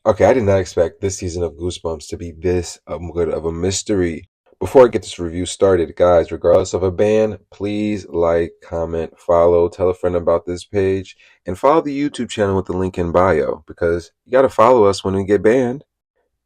Okay, I did not expect this season of Goosebumps to be this good of a mystery. Before I get this review started, guys, regardless of a ban, please like, comment, follow, tell a friend about this page, and follow the YouTube channel with the link in bio because you got to follow us when we get banned.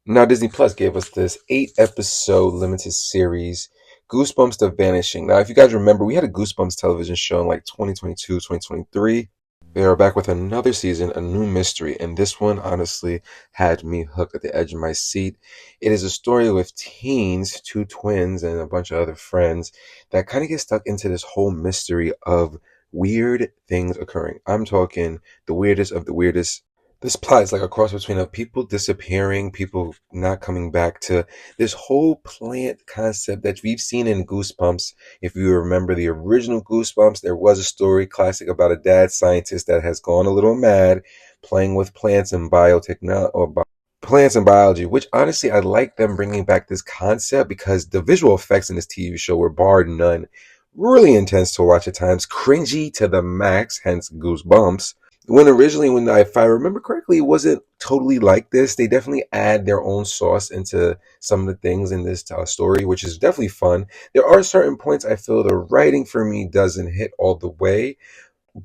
Now, Disney Plus gave us this 8 episode limited series, Goosebumps The Vanishing. Now, if you guys remember, we had a Goosebumps television show in like 2022, 2023. They are back with another season, a new mystery, and this one honestly had me hooked at the edge of my seat. It is a story with teens, two twins, and a bunch of other friends that kind of get stuck into this whole mystery of weird things occurring. I'm talking the weirdest of the weirdest. This plot is like a cross between of people disappearing, people not coming back, to this whole plant concept that we've seen in Goosebumps. If you remember the original Goosebumps, there was a story classic about a dad scientist that has gone a little mad playing with plants and plants and biology, which honestly I like them bringing back this concept because the visual effects in this TV show were bar none really intense to watch at times, cringy to the max, hence Goosebumps. When if I remember correctly, it wasn't totally like this. They definitely add their own sauce into some of the things in this story, which is definitely fun. There are certain points I feel the writing for me doesn't hit all the way,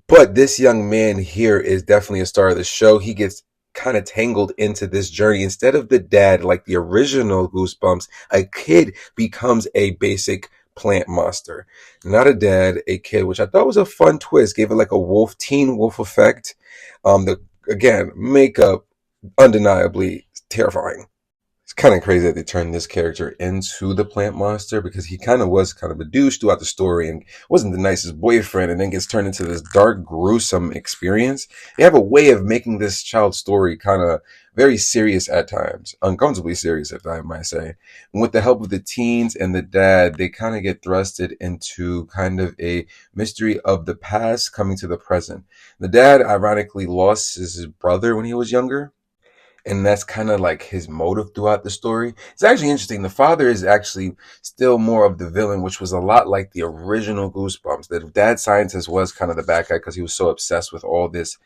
but this young man here is definitely a star of the show. He gets kind of tangled into this journey. Instead of the dad, like the original Goosebumps, a kid becomes a basic plant monster. Not a dad, a kid, which I thought was a fun twist. Gave it like a teen wolf effect. The again, makeup undeniably terrifying. It's kind of crazy that they turned this character into the plant monster because he kind of was kind of a douche throughout the story and wasn't the nicest boyfriend, and then gets turned into this dark, gruesome experience. They have a way of making this child's story kind of very serious at times, uncomfortably serious, if I might say. And with the help of the teens and the dad, they kind of get thrusted into kind of a mystery of the past coming to the present. The dad, ironically, lost his brother when he was younger, and that's kind of like his motive throughout the story. It's actually interesting. The father is actually still more of the villain, which was a lot like the original Goosebumps. The dad scientist was kind of the bad guy because he was so obsessed with all this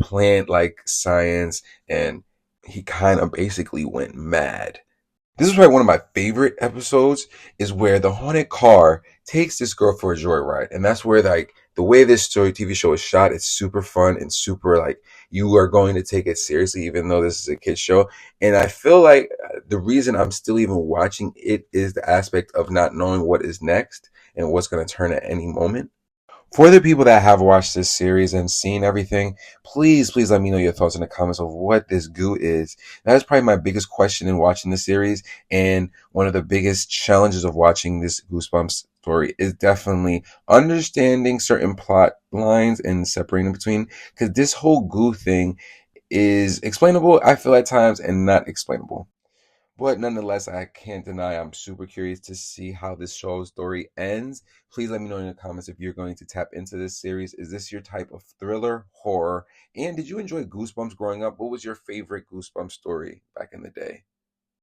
plant like science, and he kind of basically went mad. This is probably one of my favorite episodes, is where the haunted car takes this girl for a joyride. And that's where like the way this story TV show is shot, it's super fun and super like you are going to take it seriously, even though this is a kid's show. And I feel like the reason I'm still even watching it is the aspect of not knowing what is next and what's going to turn at any moment. For the people that have watched this series and seen everything, please let me know your thoughts in the comments of what this goo is. That is probably my biggest question in watching the series, and one of the biggest challenges of watching this Goosebumps story is definitely understanding certain plot lines and separating between, because this whole goo thing is explainable, I feel, at times, and not explainable. But nonetheless, I can't deny I'm super curious to see how this show's story ends. Please let me know in the comments if you're going to tap into this series. Is this your type of thriller, horror? And did you enjoy Goosebumps growing up? What was your favorite Goosebumps story back in the day?